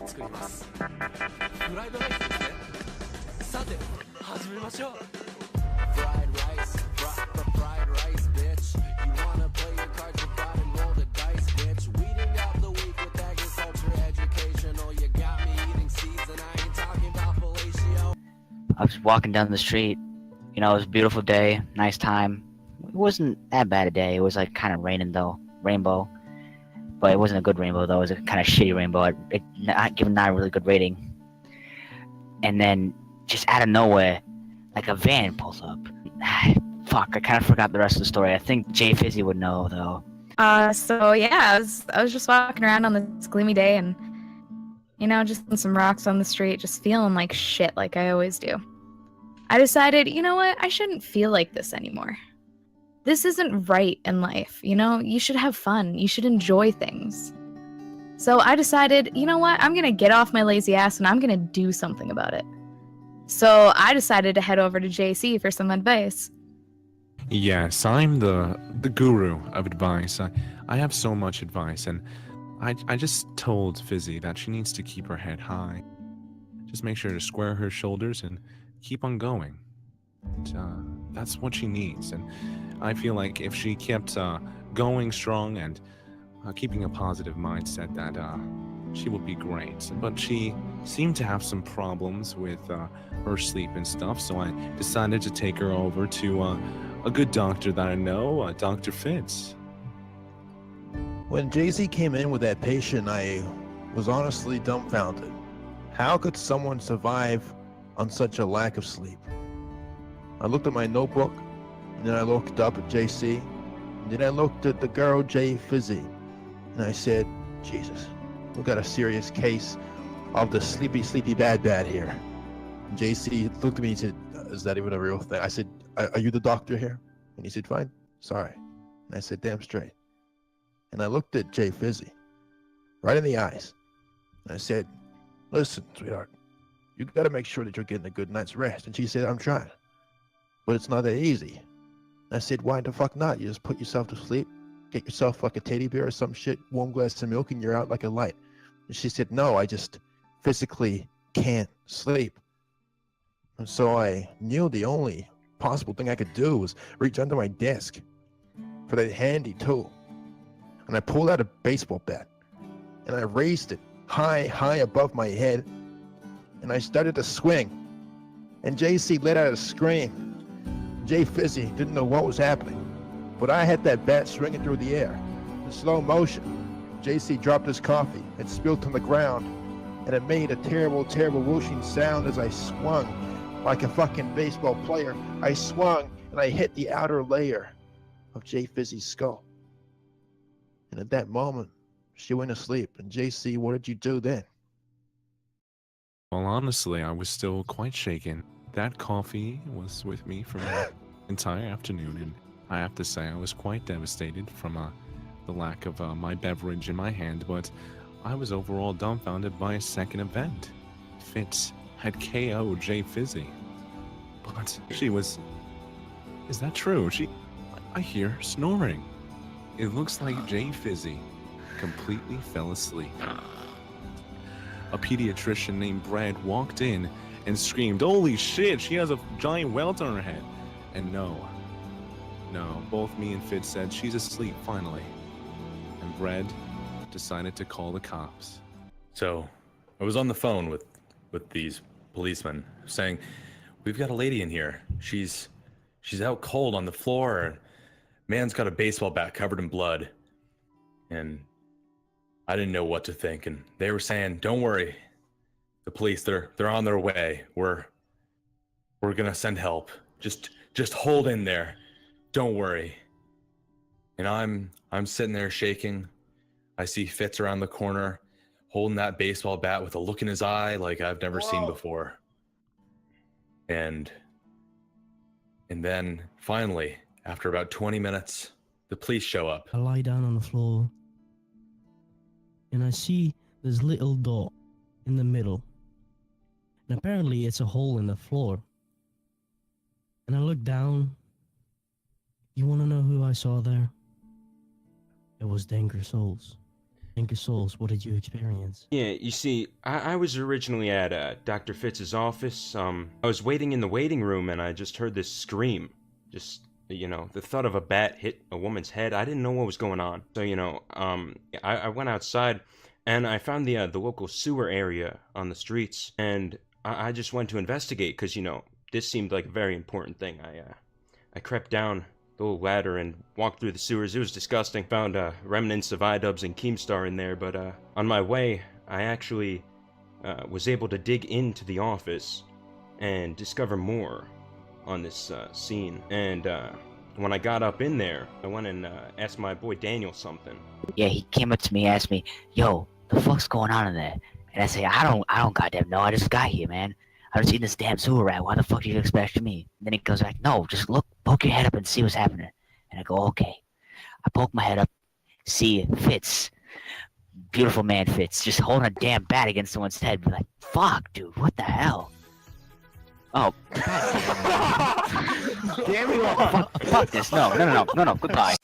作ります。フライドライスですね。さて始めましょう。 Fried rice, fried rice, bitch. You wanna play your cards, you gotta roll the dice, bitch. Weeding out the weak with agriculture educational. You got me eating seeds and I ain't talking about fellatio. I was walking down the street. You know, it was a beautiful day, nice time. It wasn't that bad a day. It was like kind of raining though, rainbow. But it wasn't a good rainbow though. It was a kind of shitty rainbow. Given not a really good rating. And then just out of nowhere, like a van pulls up. Fuck, I kind of forgot the rest of the story. I think Jay Fizzy would know though. So yeah, I was just walking around on this gloomy day and, you know, just on some rocks on the street, just feeling like shit like I always do. I decided, you know what, I shouldn't feel like this anymore. This isn't right in life, you know? You should have fun. You should enjoy things. So I decided, you know what, I'm gonna get off my lazy ass and I'm gonna do something about it. So I decided to head over to JC for some advice. Yes, I'm the guru of advice. I have so much advice, and I just told Fizzy that she needs to keep her head high. Just make sure to square her shoulders and keep on going. And, that's what she needs, and I feel like if she kept going strong and keeping a positive mindset, that she would be great. But she seemed to have some problems with her sleep and stuff, so I decided to take her over to a good doctor that I know, Dr. Fitz. When JC came in with that patient, I was honestly dumbfounded. How could someone survive on such a lack of sleep? I looked at my notebook, and then I looked up at JC, and then I looked at the girl, Jay Fizzy, and I said, Jesus, we've got a serious case of the sleepy bad here. And JC looked at me and said, is that even a real thing? I said, are you the doctor here? And he said, fine, sorry. And I said, damn straight. And I looked at Jay Fizzy, right in the eyes, and I said, listen, sweetheart, you got to make sure that you're getting a good night's rest. And she said, I'm trying, but it's not that easy. And I said, why the fuck not? You just put yourself to sleep, get yourself like a teddy bear or some shit, warm glass of milk, and you're out like a light. And she said, no, I just physically can't sleep. And so I knew the only possible thing I could do was reach under my desk for that handy tool. And I pulled out a baseball bat and I raised it high above my head, and I started to swing. And JC let out a scream. Jay Fizzy didn't know what was happening, but I had that bat swinging through the air in slow motion. JC dropped his coffee and spilled on the ground, and it made a terrible whooshing sound as I swung like a fucking baseball player. I swung and I hit the outer layer of Jay Fizzy's skull. And at that moment, she went to sleep. And JC, what did you do then? Well, honestly, I was still quite shaken. That coffee was with me for the entire afternoon, and I have to say I was quite devastated from the lack of my beverage in my hand, but I was overall dumbfounded by a second event. Fitz had KO'd Jay Fizzy. But she was... Is that true? I hear her snoring. It looks like Jay Fizzy completely fell asleep. A pediatrician named Brad walked in and screamed, holy shit, she has a giant welt on her head. And no, both me and Fitz said she's asleep finally. And Brad decided to call the cops. So I was on the phone with these policemen saying, we've got a lady in here. She's out cold on the floor. And man's got a baseball bat covered in blood. And I didn't know what to think. And they were saying, don't worry. The police, they're on their way. We're gonna send help. Just hold in there. Don't worry. And I'm sitting there shaking. I see Fitz around the corner holding that baseball bat with a look in his eye like I've never seen before. And then finally, after about 20 minutes, the police show up. I lie down on the floor and I see this little dot in the middle. And apparently it's a hole in the floor. And I look down. You want to know who I saw there? It was Dangerous Souls. Thank you, souls. What did you experience? Yeah, you see, I was originally at Dr. Fitz's office. I was waiting in the waiting room and I just heard this scream. Just, the thud of a bat hit a woman's head. I didn't know what was going on. So, I went outside and I found the local sewer area on the streets. And I just went to investigate because, this seemed like a very important thing. I crept down the little ladder and walked through the sewers. It was disgusting. Found remnants of iDubbbz and Keemstar in there, but on my way, I actually was able to dig into the office and discover more on this scene. And when I got up in there, I went and asked my boy Daniel something. Yeah, he came up to me and asked me, "Yo, the fuck's going on in there?" And I say, I don't goddamn know. I just got here, man. I was eating this damn sewer rat. Why the fuck did you expect me?" And then he goes back, "No, just poke your head up and see what's happening." And I go, "Okay." I poke my head up, see Fitz, beautiful man Fitz, just holding a damn bat against someone's head. Be like, "Fuck, dude, what the hell?" Oh, damn you all! Fuck this! No, goodbye.